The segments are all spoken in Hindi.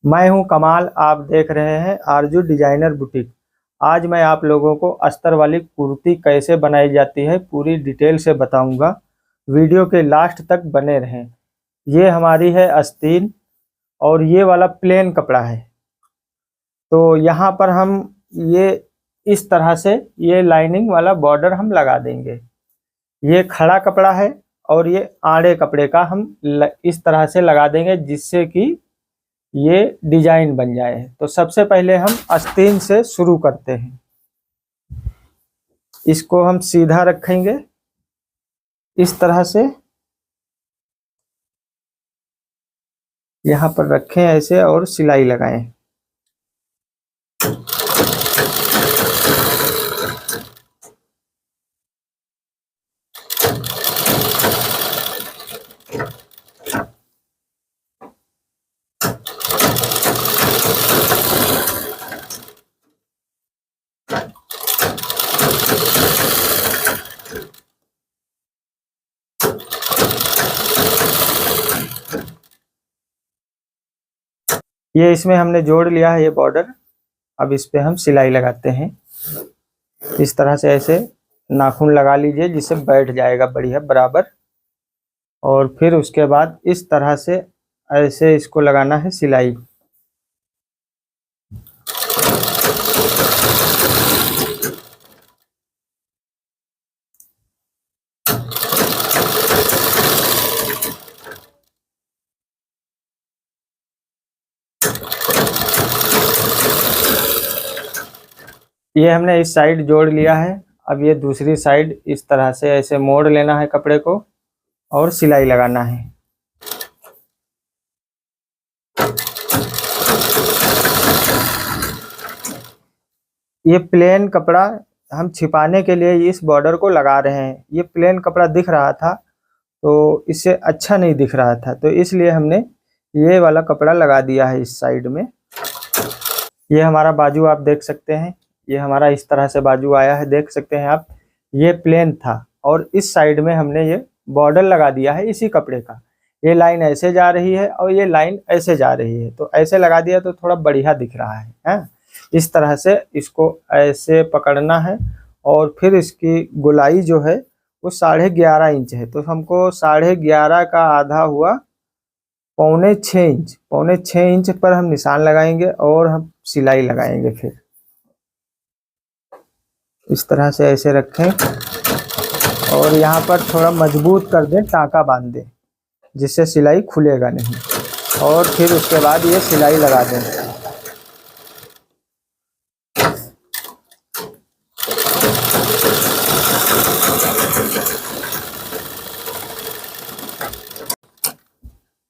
मैं हूं कमाल, आप देख रहे हैं आरजू डिजाइनर बुटीक। आज मैं आप लोगों को अस्तर वाली कुर्ती कैसे बनाई जाती है पूरी डिटेल से बताऊंगा। वीडियो के लास्ट तक बने रहें। ये हमारी है आस्तीन और ये वाला प्लेन कपड़ा है। तो यहाँ पर हम ये इस तरह से ये लाइनिंग वाला बॉर्डर हम लगा देंगे। ये खड़ा कपड़ा है और ये आड़े कपड़े का हम इस तरह से लगा देंगे जिससे कि ये डिजाइन बन जाए। तो सबसे पहले हम आस्तीन से शुरू करते हैं। इसको हम सीधा रखेंगे इस तरह से, यहाँ पर रखें ऐसे और सिलाई लगाएं। ये इसमें हमने जोड़ लिया है ये बॉर्डर। अब इस पे हम सिलाई लगाते हैं। इस तरह से ऐसे नाखून लगा लीजिए जिससे बैठ जाएगा बढ़िया बराबर। और फिर उसके बाद इस तरह से ऐसे इसको लगाना है सिलाई। ये हमने इस साइड जोड़ लिया है। अब ये दूसरी साइड इस तरह से ऐसे मोड़ लेना है कपड़े को और सिलाई लगाना है। ये प्लेन कपड़ा हम छिपाने के लिए इस बॉर्डर को लगा रहे हैं। ये प्लेन कपड़ा दिख रहा था तो इससे अच्छा नहीं दिख रहा था, तो इसलिए हमने ये वाला कपड़ा लगा दिया है इस साइड में। ये हमारा बाजू आप देख सकते हैं। ये हमारा इस तरह से बाजू आया है, देख सकते हैं आप। ये प्लेन था और इस साइड में हमने ये बॉर्डर लगा दिया है इसी कपड़े का। ये लाइन ऐसे जा रही है और ये लाइन ऐसे जा रही है, तो ऐसे लगा दिया तो थोड़ा बढ़िया दिख रहा है। इस तरह से इसको ऐसे पकड़ना है और फिर इसकी गोलाई जो है वो 11.5 इंच है, तो हमको 11.5 का आधा हुआ 6.25 इंच पर हम निशान लगाएंगे और हम सिलाई लगाएंगे। फिर इस तरह से ऐसे रखें और यहाँ पर थोड़ा मजबूत कर दें, टाँका बांध दें जिससे सिलाई खुलेगा नहीं। और फिर उसके बाद ये सिलाई लगा दें।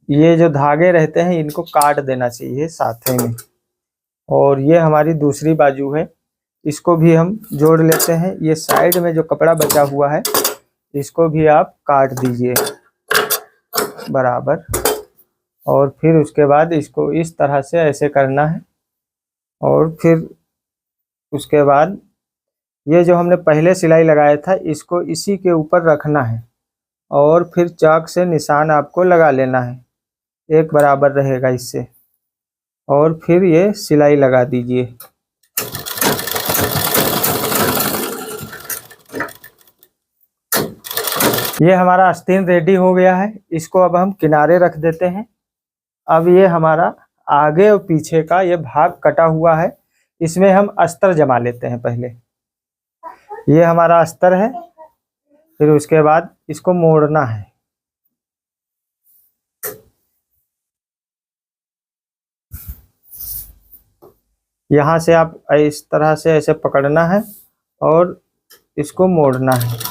ये जो धागे रहते हैं इनको काट देना चाहिए साथ में। और ये हमारी दूसरी बाजू है, इसको भी हम जोड़ लेते हैं। ये साइड में जो कपड़ा बचा हुआ है इसको भी आप काट दीजिए बराबर। और फिर उसके बाद इसको इस तरह से ऐसे करना है। और फिर उसके बाद ये जो हमने पहले सिलाई लगाया था इसको इसी के ऊपर रखना है और फिर चाक से निशान आपको लगा लेना है, एक बराबर रहेगा इससे। और फिर ये सिलाई लगा दीजिए। ये हमारा आस्तीन रेडी हो गया है। इसको अब हम किनारे रख देते हैं। अब ये हमारा आगे और पीछे का ये भाग कटा हुआ है, इसमें हम अस्तर जमा लेते हैं पहले। ये हमारा अस्तर है। फिर उसके बाद इसको मोड़ना है। यहाँ से आप इस तरह से ऐसे पकड़ना है और इसको मोड़ना है।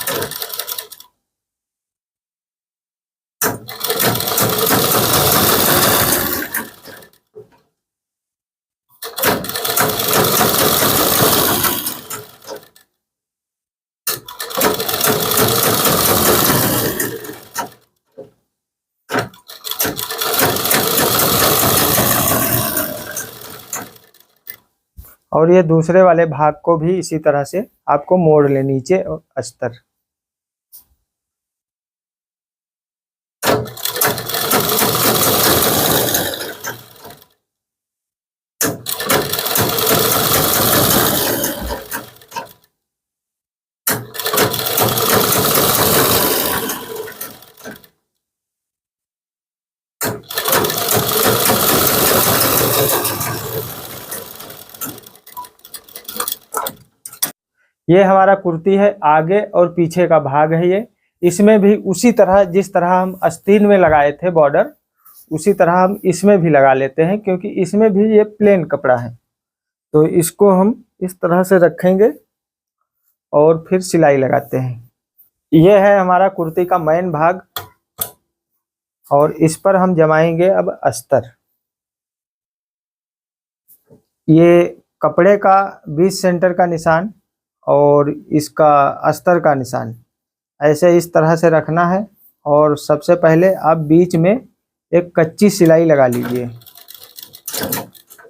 और ये दूसरे वाले भाग को भी इसी तरह से आपको मोड़ ले नीचे और अस्तर। ये हमारा कुर्ती है, आगे और पीछे का भाग है ये। इसमें भी उसी तरह जिस तरह हम आस्तीन में लगाए थे बॉर्डर, उसी तरह हम इसमें भी लगा लेते हैं, क्योंकि इसमें भी ये प्लेन कपड़ा है। तो इसको हम इस तरह से रखेंगे और फिर सिलाई लगाते हैं। ये है हमारा कुर्ती का मेन भाग और इस पर हम जमाएंगे अब अस्तर। ये कपड़े का 20 सेंटर का निशान और इसका अस्तर का निशान ऐसे इस तरह से रखना है। और सबसे पहले आप बीच में एक कच्ची सिलाई लगा लीजिए,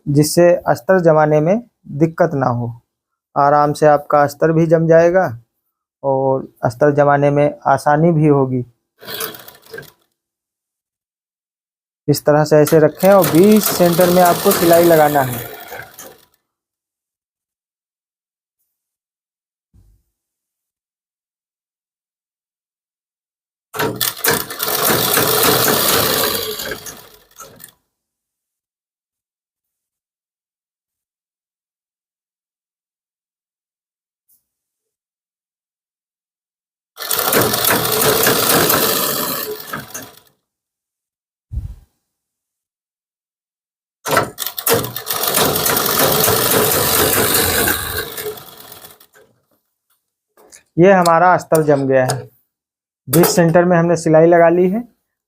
जिससे अस्तर जमाने में दिक्कत ना हो। आराम से आपका अस्तर भी जम जाएगा और अस्तर जमाने में आसानी भी होगी। इस तरह से ऐसे रखें और 20 सेंटर में आपको सिलाई लगाना है। ये हमारा अस्तर जम गया है। 20 सेंटर में हमने सिलाई लगा ली है।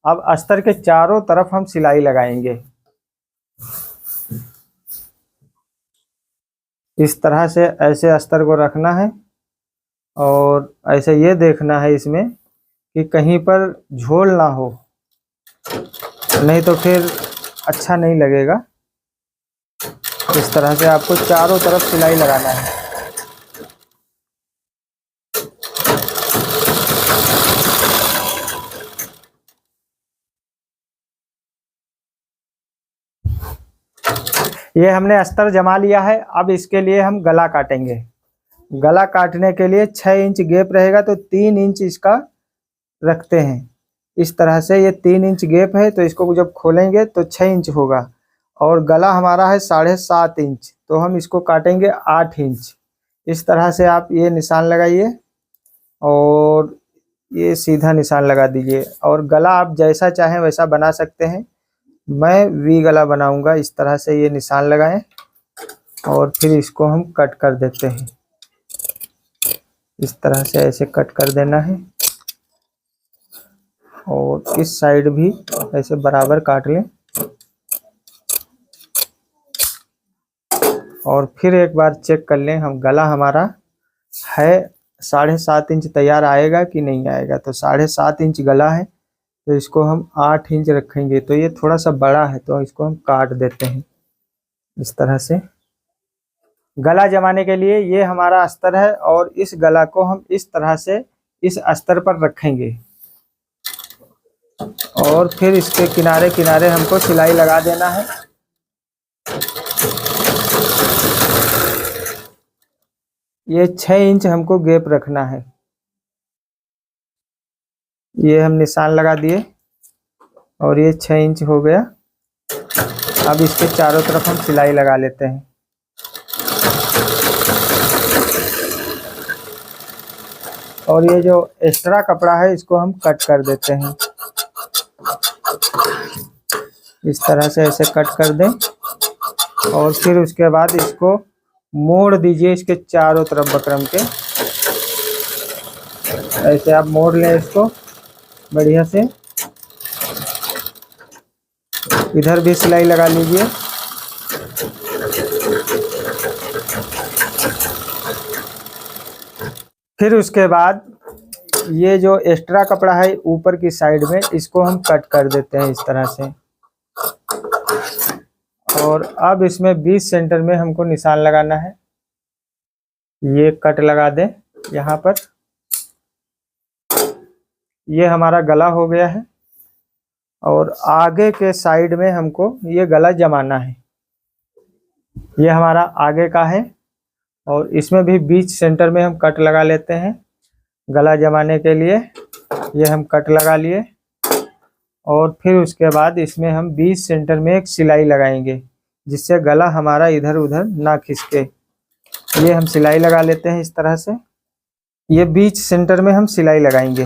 अब अस्तर के चारों तरफ हम सिलाई लगाएंगे। इस तरह से ऐसे अस्तर को रखना है और ऐसे ये देखना है इसमें कि कहीं पर झोल ना हो, नहीं तो फिर अच्छा नहीं लगेगा। इस तरह से आपको चारों तरफ सिलाई लगाना है। ये हमने अस्तर जमा लिया है। अब इसके लिए हम गला काटेंगे। गला काटने के लिए 6 इंच गैप रहेगा, तो 3 इंच इसका रखते हैं। इस तरह से ये 3 इंच गैप है, तो इसको जब खोलेंगे तो 6 इंच होगा। और गला हमारा है 7.5 इंच, तो हम इसको काटेंगे 8 इंच। इस तरह से आप ये निशान लगाइए और ये सीधा निशान लगा दीजिए। और गला आप जैसा चाहें वैसा बना सकते हैं। मैं वी गला बनाऊंगा। इस तरह से ये निशान लगाएं और फिर इसको हम कट कर देते हैं। इस तरह से ऐसे कट कर देना है और इस साइड भी ऐसे बराबर काट लें। और फिर एक बार चेक कर लें हम गला हमारा है 7.5 इंच तैयार आएगा कि नहीं आएगा। तो 7.5 इंच गला है, तो इसको हम 8 इंच रखेंगे। तो ये थोड़ा सा बड़ा है, तो इसको हम काट देते हैं इस तरह से। गला जमाने के लिए ये हमारा अस्तर है और इस गला को हम इस तरह से इस अस्तर पर रखेंगे और फिर इसके किनारे किनारे हमको सिलाई लगा देना है। ये 6 इंच हमको गैप रखना है। ये हम निशान लगा दिए और ये 6 इंच हो गया। अब इसके चारों तरफ हम सिलाई लगा लेते हैं। और ये जो एक्स्ट्रा कपड़ा है इसको हम कट कर देते हैं। इस तरह से ऐसे कट कर दें और फिर उसके बाद इसको मोड़ दीजिए इसके चारों तरफ बकरम के। ऐसे आप मोड़ लें इसको बढ़िया से। इधर भी सिलाई लगा लीजिए। फिर उसके बाद ये जो एक्स्ट्रा कपड़ा है ऊपर की साइड में, इसको हम कट कर देते हैं इस तरह से। और अब इसमें 20 सेंटर में हमको निशान लगाना है। ये कट लगा दें यहाँ पर। ये हमारा गला हो गया है और आगे के साइड में हमको ये गला जमाना है। ये हमारा आगे का है और इसमें भी 20 सेंटर में हम कट लगा लेते हैं गला जमाने के लिए। ये हम कट लगा लिए और फिर उसके बाद इसमें हम 20 सेंटर में एक सिलाई लगाएंगे, जिससे गला हमारा इधर उधर ना खिसके। ये हम सिलाई लगा लेते हैं इस तरह से। ये बीच सेंटर में हम सिलाई लगाएंगे।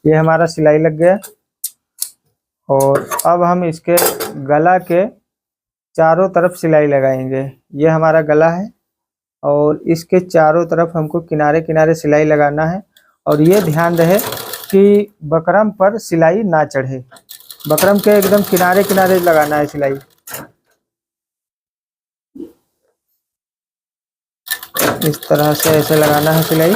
ये हमारा सिलाई लग गया और अब हम इसके गला के चारों तरफ सिलाई लगाएंगे। ये हमारा गला है और इसके चारों तरफ हमको किनारे किनारे सिलाई लगाना है। और ये ध्यान रहे कि बकरम पर सिलाई ना चढ़े, बकरम के एकदम किनारे किनारे लगाना है सिलाई। इस तरह से ऐसे लगाना है सिलाई।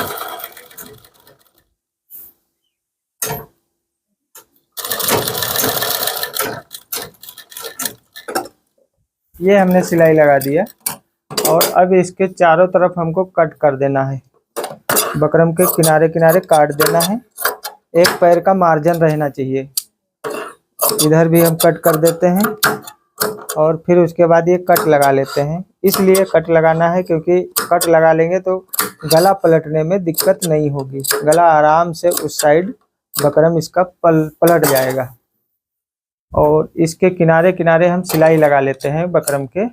ये हमने सिलाई लगा दिया और अब इसके चारों तरफ हमको कट कर देना है। बकरम के किनारे किनारे काट देना है। एक पैर का मार्जिन रहना चाहिए। इधर भी हम कट कर देते हैं और फिर उसके बाद ये कट लगा लेते हैं। इसलिए कट लगाना है क्योंकि कट लगा लेंगे तो गला पलटने में दिक्कत नहीं होगी। गला आराम से उस साइड बकरम इसका पलट जाएगा। और इसके किनारे किनारे हम सिलाई लगा लेते हैं बकरम के।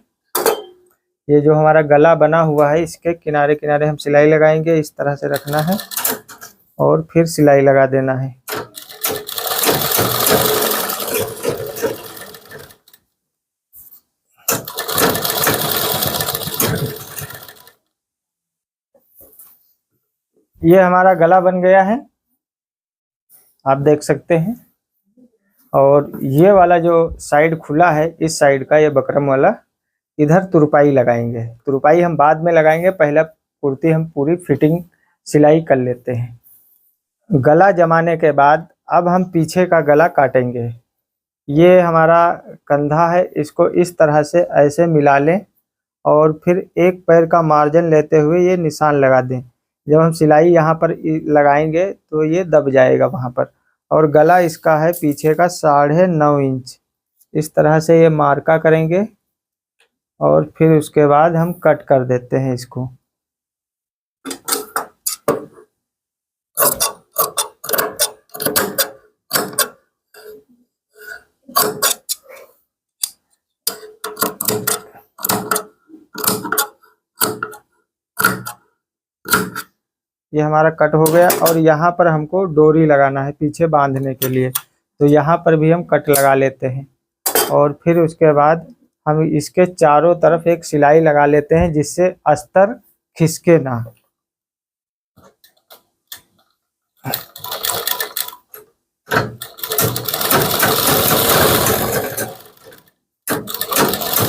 ये जो हमारा गला बना हुआ है इसके किनारे किनारे हम सिलाई लगाएंगे। इस तरह से रखना है और फिर सिलाई लगा देना है। ये हमारा गला बन गया है, आप देख सकते हैं। और ये वाला जो साइड खुला है इस साइड का, ये बकरम वाला, इधर तुरपाई लगाएंगे। तुरपाई हम बाद में लगाएंगे, पहला कुर्ती हम पूरी फिटिंग सिलाई कर लेते हैं। गला जमाने के बाद अब हम पीछे का गला काटेंगे। ये हमारा कंधा है, इसको इस तरह से ऐसे मिला लें और फिर एक पैर का मार्जिन लेते हुए ये निशान लगा दें। जब हम सिलाई यहाँ पर लगाएंगे तो ये दब जाएगा वहाँ पर। और गला इसका है पीछे का 9.5 इंच। इस तरह से ये मार्का करेंगे और फिर उसके बाद हम कट कर देते हैं इसको। ये हमारा कट हो गया और यहाँ पर हमको डोरी लगाना है पीछे बांधने के लिए, तो यहाँ पर भी हम कट लगा लेते हैं। और फिर उसके बाद हम इसके चारों तरफ एक सिलाई लगा लेते हैं जिससे अस्तर खिसके ना।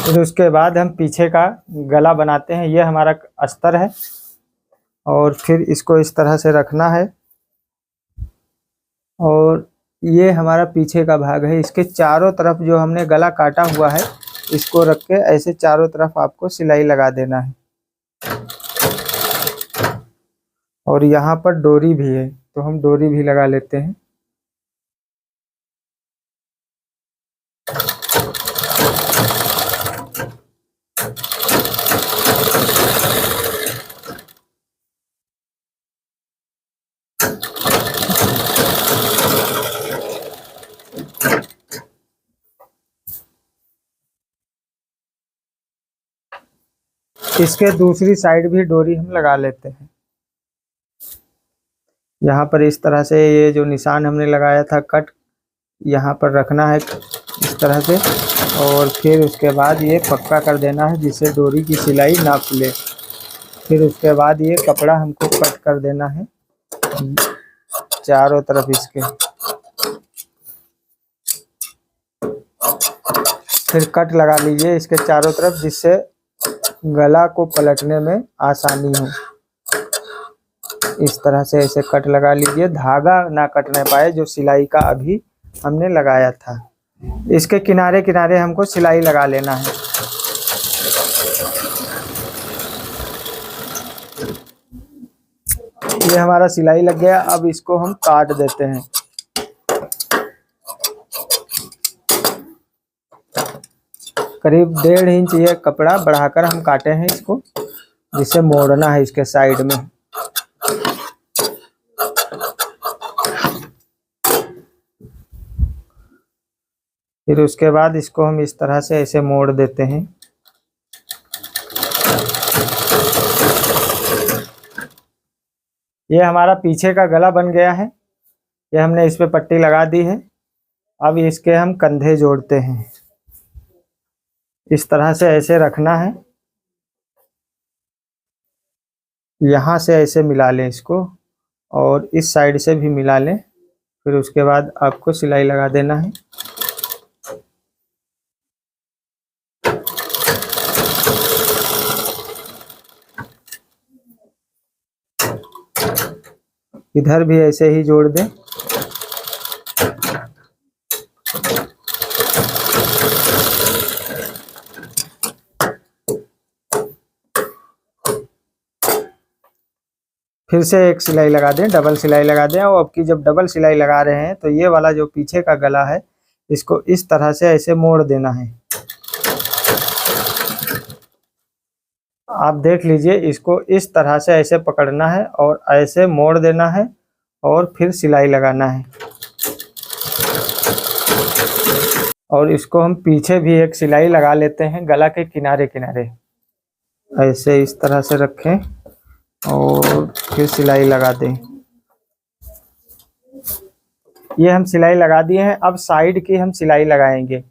फिर उसके बाद हम पीछे का गला बनाते हैं। ये हमारा अस्तर है और फिर इसको इस तरह से रखना है। और ये हमारा पीछे का भाग है, इसके चारों तरफ जो हमने गला काटा हुआ है इसको रख के ऐसे चारों तरफ आपको सिलाई लगा देना है। और यहाँ पर डोरी भी है तो हम डोरी भी लगा लेते हैं। इसके दूसरी साइड भी डोरी हम लगा लेते हैं। यहाँ पर इस तरह से ये जो निशान हमने लगाया था कट, यहाँ पर रखना है इस तरह से। और फिर उसके बाद ये पक्का कर देना है जिससे डोरी की सिलाई ना खुले। फिर उसके बाद ये कपड़ा हमको कट कर देना है चारों तरफ इसके। फिर कट लगा लीजिए इसके चारों तरफ जिससे गला को पलटने में आसानी हो। इस तरह से ऐसे कट लगा लीजिए, धागा ना कटने पाए जो सिलाई का अभी हमने लगाया था। इसके किनारे किनारे हमको सिलाई लगा लेना है। ये हमारा सिलाई लग गया, अब इसको हम काट देते हैं। करीब 1.5 इंच ये कपड़ा बढ़ाकर हम काटे हैं इसको, जिसे मोड़ना है इसके साइड में। फिर उसके बाद इसको हम इस तरह से ऐसे मोड़ देते हैं। ये हमारा पीछे का गला बन गया है। ये हमने इस पे पट्टी लगा दी है। अब इसके हम कंधे जोड़ते हैं। इस तरह से ऐसे रखना है, यहाँ से ऐसे मिला लें इसको और इस साइड से भी मिला लें। फिर उसके बाद आपको सिलाई लगा देना है। इधर भी ऐसे ही जोड़ दें। फिर से एक सिलाई लगा दें, डबल सिलाई लगा दें। और अब की जब डबल सिलाई लगा रहे हैं तो ये वाला जो पीछे का गला है इसको इस तरह से ऐसे मोड़ देना है। आप देख लीजिए, इसको इस तरह से ऐसे पकड़ना है और ऐसे मोड़ देना है और फिर सिलाई लगाना है। और इसको हम पीछे भी एक सिलाई लगा लेते हैं गला के किनारे किनारे। ऐसे इस तरह से रखें और फिर सिलाई लगा दें। ये हम सिलाई लगा दिए हैं। अब साइड की हम सिलाई लगाएंगे।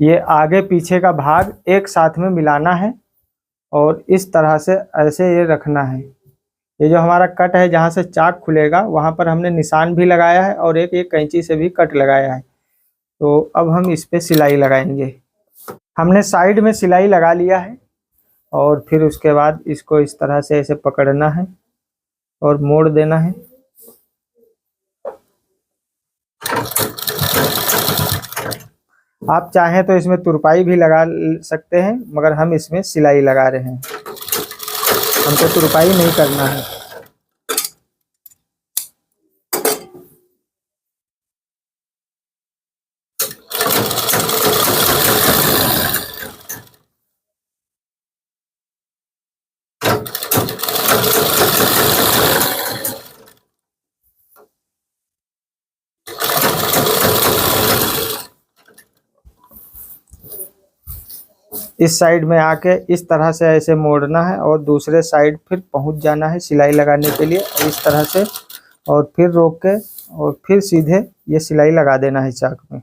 ये आगे पीछे का भाग एक साथ में मिलाना है और इस तरह से ऐसे ये रखना है। ये जो हमारा कट है, जहाँ से चाक खुलेगा वहाँ पर हमने निशान भी लगाया है और एक कैंची से भी कट लगाया है। तो अब हम इस पे सिलाई लगाएंगे। हमने साइड में सिलाई लगा लिया है और फिर उसके बाद इसको इस तरह से ऐसे पकड़ना है और मोड़ देना है। आप चाहें तो इसमें तुरपाई भी लगा सकते हैं, मगर हम इसमें सिलाई लगा रहे हैं। हमको तुरपाई नहीं करना है। इस साइड में आके इस तरह से ऐसे मोड़ना है और दूसरे साइड फिर पहुंच जाना है सिलाई लगाने के लिए इस तरह से, और फिर रोक के और फिर सीधे ये सिलाई लगा देना है चाक में।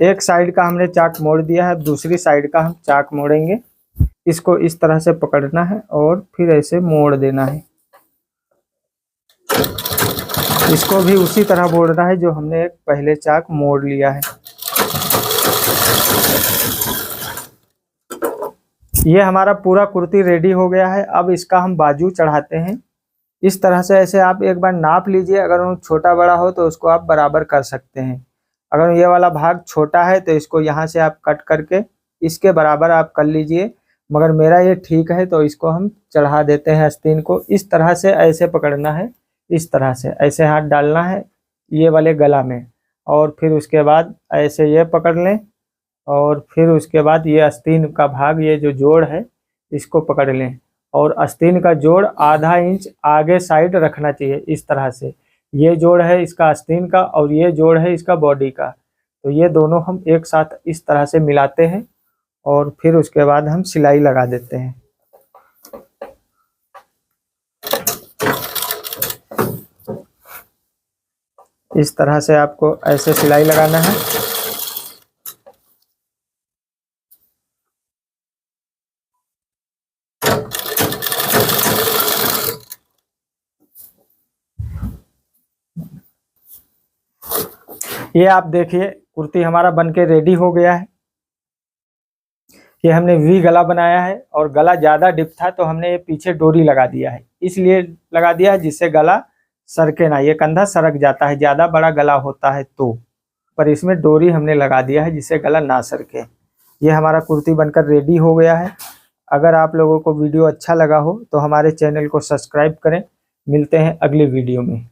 एक साइड का हमने चाक मोड़ दिया है, दूसरी साइड का हम चाक मोड़ेंगे। इसको इस तरह से पकड़ना है और फिर ऐसे मोड़ देना है। इसको भी उसी तरह मोड़ना है जो हमने एक पहले चाक मोड़ लिया है। ये हमारा पूरा कुर्ती रेडी हो गया है। अब इसका हम बाजू चढ़ाते हैं। इस तरह से ऐसे आप एक बार नाप लीजिए। अगर वो छोटा बड़ा हो तो उसको आप बराबर कर सकते हैं। अगर ये वाला भाग छोटा है तो इसको यहाँ से आप कट करके इसके बराबर आप कर लीजिए। मगर मेरा ये ठीक है तो इसको हम चढ़ा देते हैं आस्तीन को। इस तरह से ऐसे पकड़ना है, इस तरह से ऐसे हाथ डालना है ये वाले गला में, और फिर उसके बाद ऐसे ये पकड़ लें और फिर उसके बाद ये आस्तीन का भाग, ये जो जोड़ है इसको पकड़ लें और आस्तीन का जोड़ आधा इंच आगे साइड रखना चाहिए। इस तरह से ये जोड़ है इसका आस्तीन का और ये जोड़ है इसका बॉडी का। तो ये दोनों हम एक साथ इस तरह से मिलाते हैं और फिर उसके बाद हम सिलाई लगा देते हैं। इस तरह से आपको ऐसे सिलाई लगाना है। ये आप देखिए कुर्ती हमारा बनके रेडी हो गया है। ये हमने वी गला बनाया है और गला ज़्यादा डिप था तो हमने ये पीछे डोरी लगा दिया है। इसलिए लगा दिया है जिससे गला सरके ना, ये कंधा सरक जाता है ज़्यादा बड़ा गला होता है तो, पर इसमें डोरी हमने लगा दिया है जिससे गला ना सरके। ये हमारा कुर्ती बनकर रेडी हो गया है। अगर आप लोगों को वीडियो अच्छा लगा हो तो हमारे चैनल को सब्सक्राइब करें। मिलते हैं अगले वीडियो में।